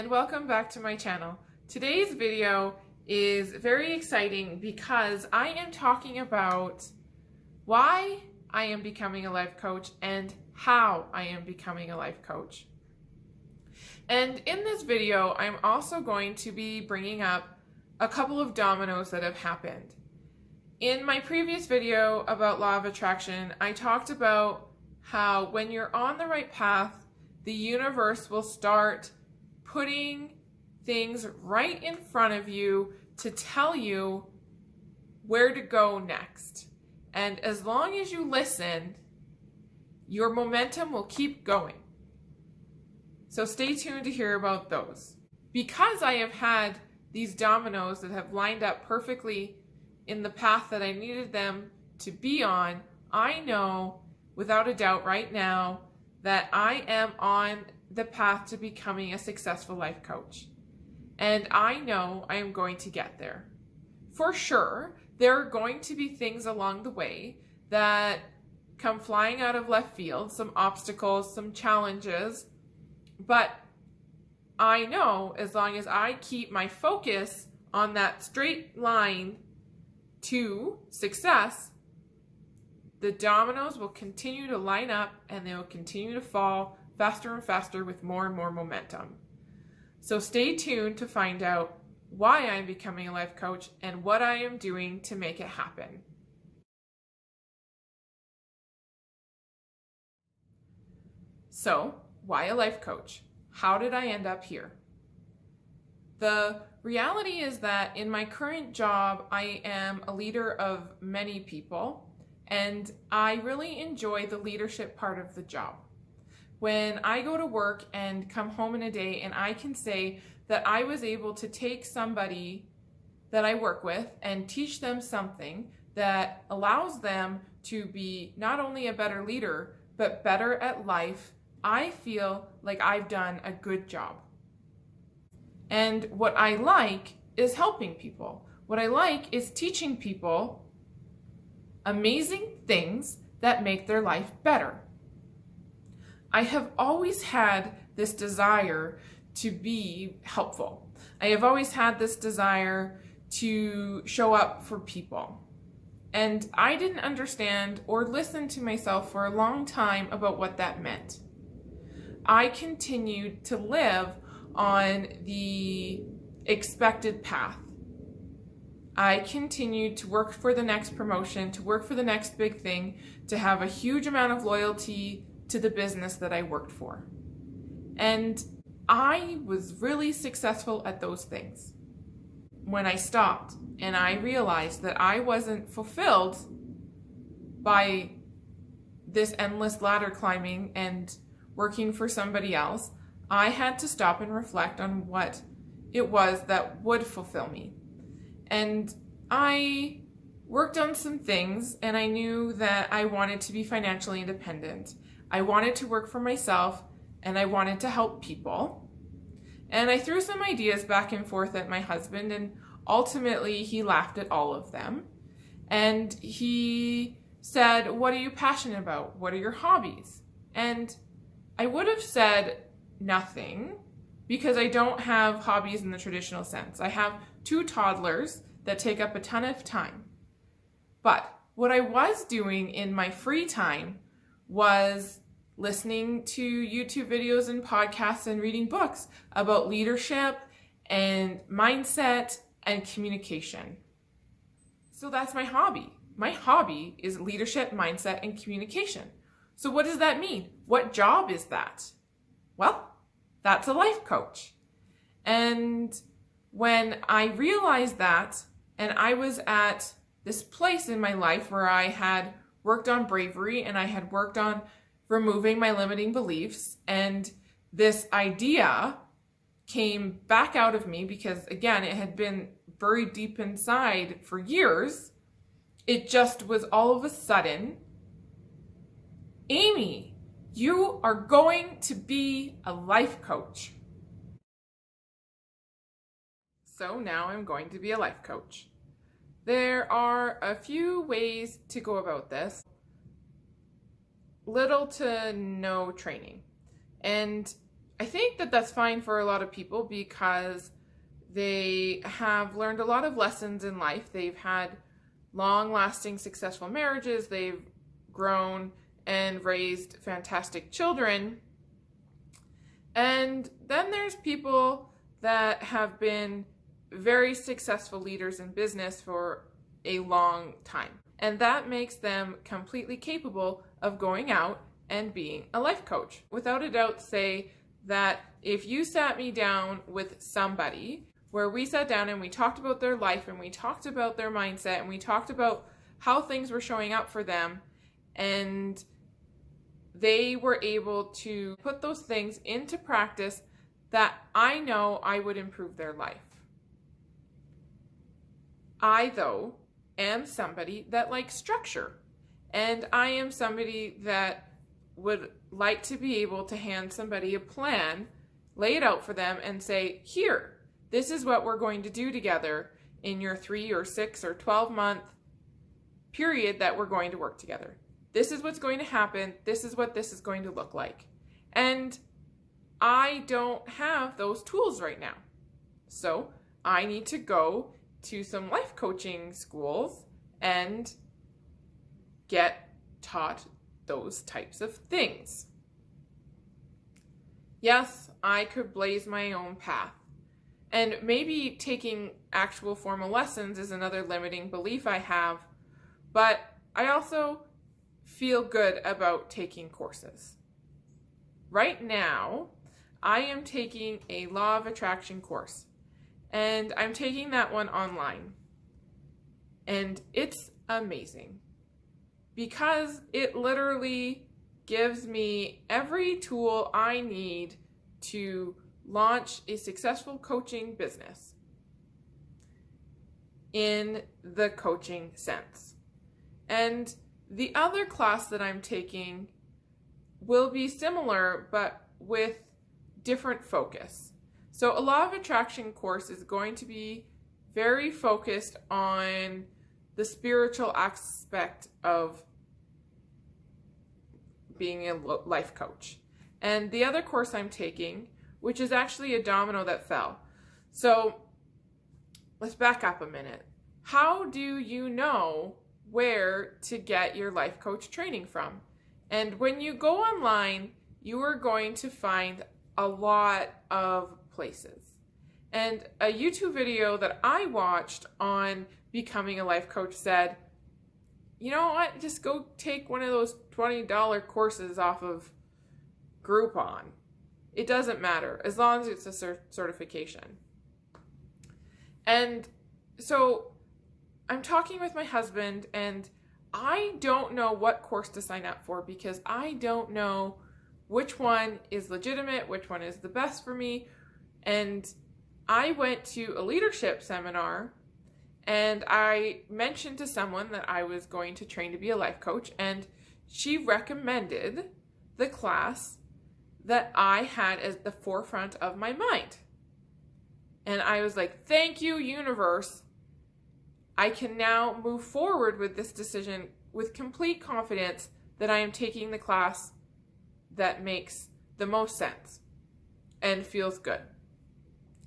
and welcome back to my channel. Today's video is very exciting because I am talking about why I am becoming a life coach and how I am becoming a life coach. And in this video, I'm also going to be bringing up a couple of dominoes that have happened. In my previous video about law of attraction, I talked about how when you're on the right path, the universe will start putting things right in front of you to tell you where to go next. And as long as you listen, your momentum will keep going. So stay tuned to hear about those. Because I have had these dominoes that have lined up perfectly in the path that I needed them to be on, I know without a doubt right now that I am on the path to becoming a successful life coach. And I know I am going to get there. For sure, there are going to be things along the way that come flying out of left field, some obstacles, some challenges, but I know as long as I keep my focus on that straight line to success, the dominoes will continue to line up and they will continue to fall faster and faster with more and more momentum. So stay tuned to find out why I'm becoming a life coach and what I am doing to make it happen. So, why a life coach? How did I end up here? The reality is that in my current job, I am a leader of many people, and I really enjoy the leadership part of the job. When I go to work and come home in a day and I can say that I was able to take somebody that I work with and teach them something that allows them to be not only a better leader, but better at life, I feel like I've done a good job. And what I like is helping people. What I like is teaching people amazing things that make their life better. I have always had this desire to be helpful. I have always had this desire to show up for people. And I didn't understand or listen to myself for a long time about what that meant. I continued to live on the expected path. I continued to work for the next promotion, to work for the next big thing, to have a huge amount of loyalty to the business that I worked for. And I was really successful at those things. When I stopped and I realized that I wasn't fulfilled by this endless ladder climbing and working for somebody else, I had to stop and reflect on what it was that would fulfill me. And I worked on some things, and I knew that I wanted to be financially independent. I wanted to work for myself, and I wanted to help people. And I threw some ideas back and forth at my husband, and ultimately he laughed at all of them. And he said, "What are you passionate about? What are your hobbies?" And I would have said nothing, because I don't have hobbies in the traditional sense. I have 2 toddlers that take up a ton of time. But what I was doing in my free time was listening to YouTube videos and podcasts and reading books about leadership and mindset and communication. So that's my hobby. My hobby is leadership, mindset, and communication. So what does that mean? What job is that? Well, that's a life coach. And when I realized that, and I was at this place in my life where I had worked on bravery and I had worked on removing my limiting beliefs, and this idea came back out of me because, again, it had been buried deep inside for years. It just was all of a sudden, Amy, you are going to be a life coach. So now I'm going to be a life coach. There are a few ways to go about this. Little to no training. And I think that that's fine for a lot of people because they have learned a lot of lessons in life. They've had long-lasting, successful marriages. They've grown and raised fantastic children. And then there's people that have been very successful leaders in business for a long time. And that makes them completely capable of going out and being a life coach. Without a doubt, say that if you sat me down with somebody where we sat down and we talked about their life and we talked about their mindset and we talked about how things were showing up for them, and they were able to put those things into practice, that I know I would improve their life. I, though, am somebody that likes structure, and I am somebody that would like to be able to hand somebody a plan, lay it out for them and say, here, this is what we're going to do together in your 3 or 6 or 12-month period that we're going to work together. This is what's going to happen. This is what this is going to look like. And I don't have those tools right now. So I need to go to some life coaching schools and get taught those types of things. Yes, I could blaze my own path. And maybe taking actual formal lessons is another limiting belief I have, but I also feel good about taking courses. Right now, I am taking a law of attraction course, and I'm taking that one online. And it's amazing because it literally gives me every tool I need to launch a successful coaching business in the coaching sense. And the other class that I'm taking will be similar, but with different focus. So a law of attraction course is going to be very focused on the spiritual aspect of being a life coach. And the other course I'm taking, which is actually a domino that fell. So let's back up a minute. How do you know where to get your life coach training from? And when you go online, you are going to find a lot of places. And a YouTube video that I watched on becoming a life coach said, you know what, just go take one of those $20 courses off of Groupon. It doesn't matter as long as it's a certification. And so I'm talking with my husband, and I don't know what course to sign up for because I don't know which one is legitimate, which one is the best for me. And I went to a leadership seminar, and I mentioned to someone that I was going to train to be a life coach, and she recommended the class that I had as the forefront of my mind. And I was like, thank you, universe. I can now move forward with this decision with complete confidence that I am taking the class that makes the most sense and feels good.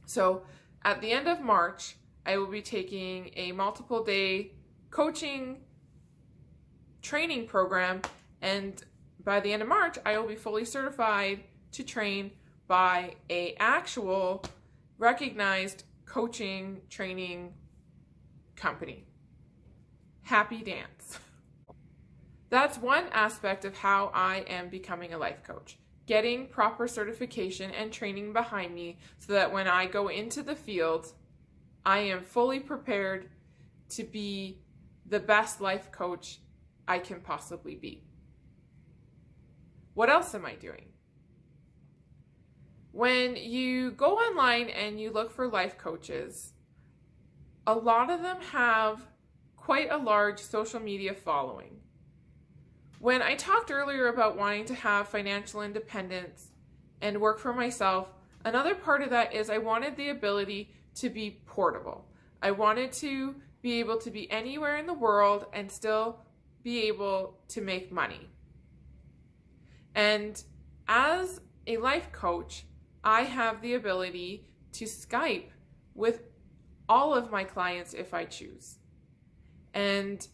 So at the end of March, I will be taking a multiple day coaching training program, and by the end of March, I will be fully certified to train by an actual recognized coaching training company. Happy dance. That's one aspect of how I am becoming a life coach. Getting proper certification and training behind me so that when I go into the field, I am fully prepared to be the best life coach I can possibly be. What else am I doing? When you go online and you look for life coaches, a lot of them have quite a large social media following. When I talked earlier about wanting to have financial independence and work for myself, another part of that is I wanted the ability to be portable. I wanted to be able to be anywhere in the world and still be able to make money. And as a life coach, I have the ability to Skype with all of my clients if I choose, and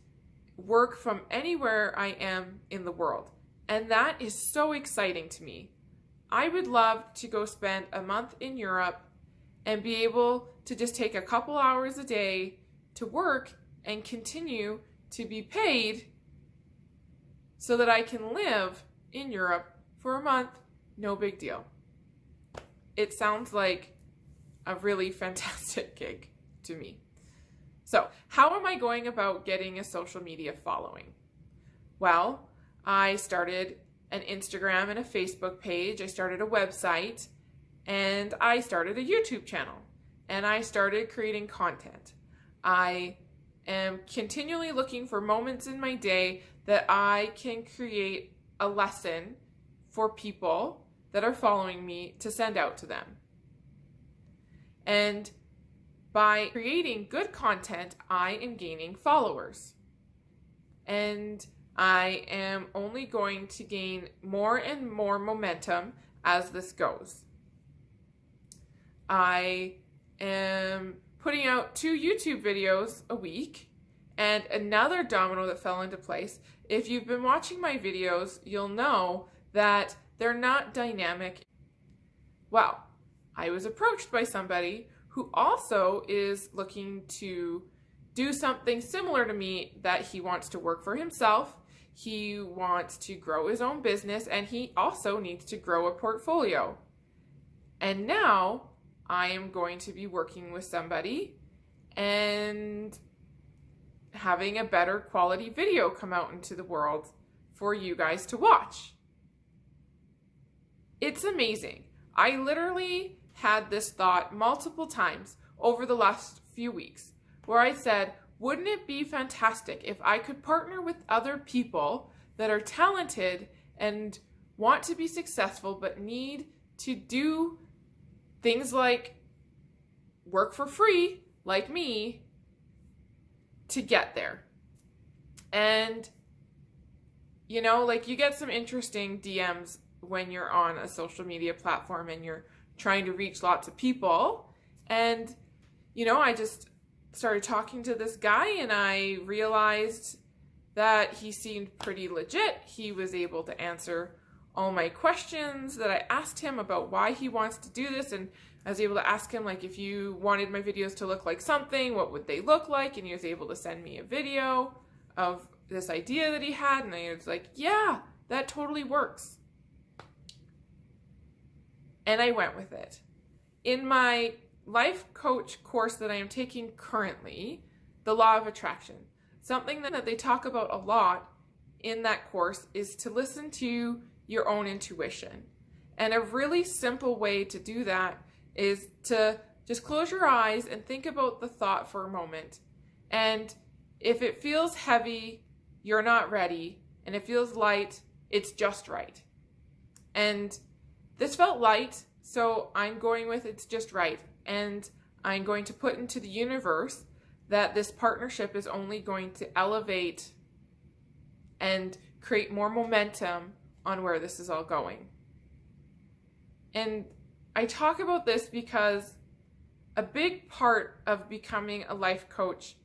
work from anywhere I am in the world. And that is so exciting to me. I would love to go spend a month in Europe and be able to just take a couple hours a day to work and continue to be paid so that I can live in Europe for a month, no big deal. It sounds like a really fantastic gig to me. So, how am I going about getting a social media following? Well, I started an Instagram and a Facebook page, I started a website, and I started a YouTube channel, and I started creating content. I am continually looking for moments in my day that I can create a lesson for people that are following me to send out to them. And by creating good content, I am gaining followers. And I am only going to gain more and more momentum as this goes. I am putting out 2 YouTube videos a week, and another domino that fell into place. If you've been watching my videos, you'll know that they're not dynamic. Well, I was approached by somebody who also is looking to do something similar to me, that he wants to work for himself, he wants to grow his own business, and he also needs to grow a portfolio. And now I am going to be working with somebody and having a better quality video come out into the world for you guys to watch. It's amazing. I literally had this thought multiple times over the last few weeks where I said, wouldn't it be fantastic if I could partner with other people that are talented and want to be successful but need to do things like work for free, like me, to get there. And, you know, like, you get some interesting DMs when you're on a social media platform and you're trying to reach lots of people. And, you know, I just started talking to this guy and I realized that he seemed pretty legit. He was able to answer all my questions that I asked him about why he wants to do this. And I was able to ask him, like, if you wanted my videos to look like something, what would they look like? And he was able to send me a video of this idea that he had. And I was like, yeah, that totally works. And I went with it. In my life coach course that I am taking currently, the law of attraction, something that they talk about a lot in that course is to listen to your own intuition. And a really simple way to do that is to just close your eyes and think about the thought for a moment. And if it feels heavy, you're not ready. And it feels light, it's just right. And this felt light, so I'm going with it's just right. And I'm going to put into the universe that this partnership is only going to elevate and create more momentum on where this is all going. And I talk about this because a big part of becoming a life coach,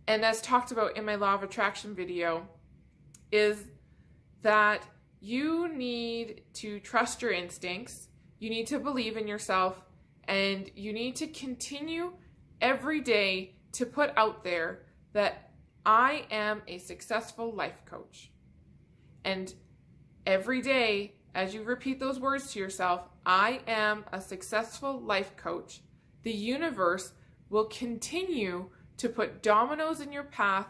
and as talked about in my law of attraction video, is that you need to trust your instincts, you need to believe in yourself, and you need to continue every day to put out there that I am a successful life coach. And every day, as you repeat those words to yourself, I am a successful life coach, the universe will continue to put dominoes in your path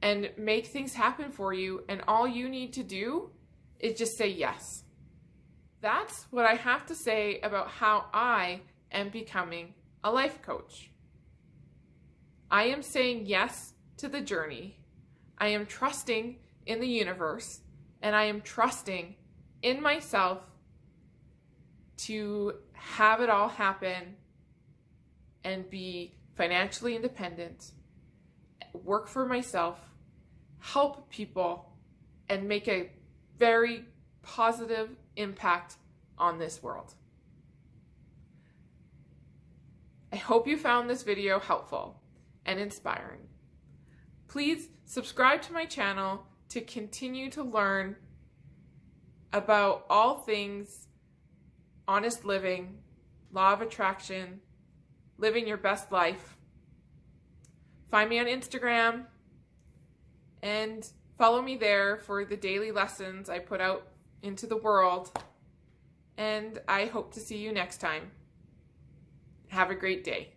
and make things happen for you. And all you need to do is just say yes. That's what I have to say about how I am becoming a life coach. I am saying yes to the journey. I am trusting in the universe, and I am trusting in myself to have it all happen and be financially independent, work for myself, help people, and make a very positive impact on this world. I hope you found this video helpful and inspiring. Please subscribe to my channel to continue to learn about all things honest living, law of attraction, living your best life. Find me on Instagram and follow me there for the daily lessons I put out into the world. And I hope to see you next time. Have a great day.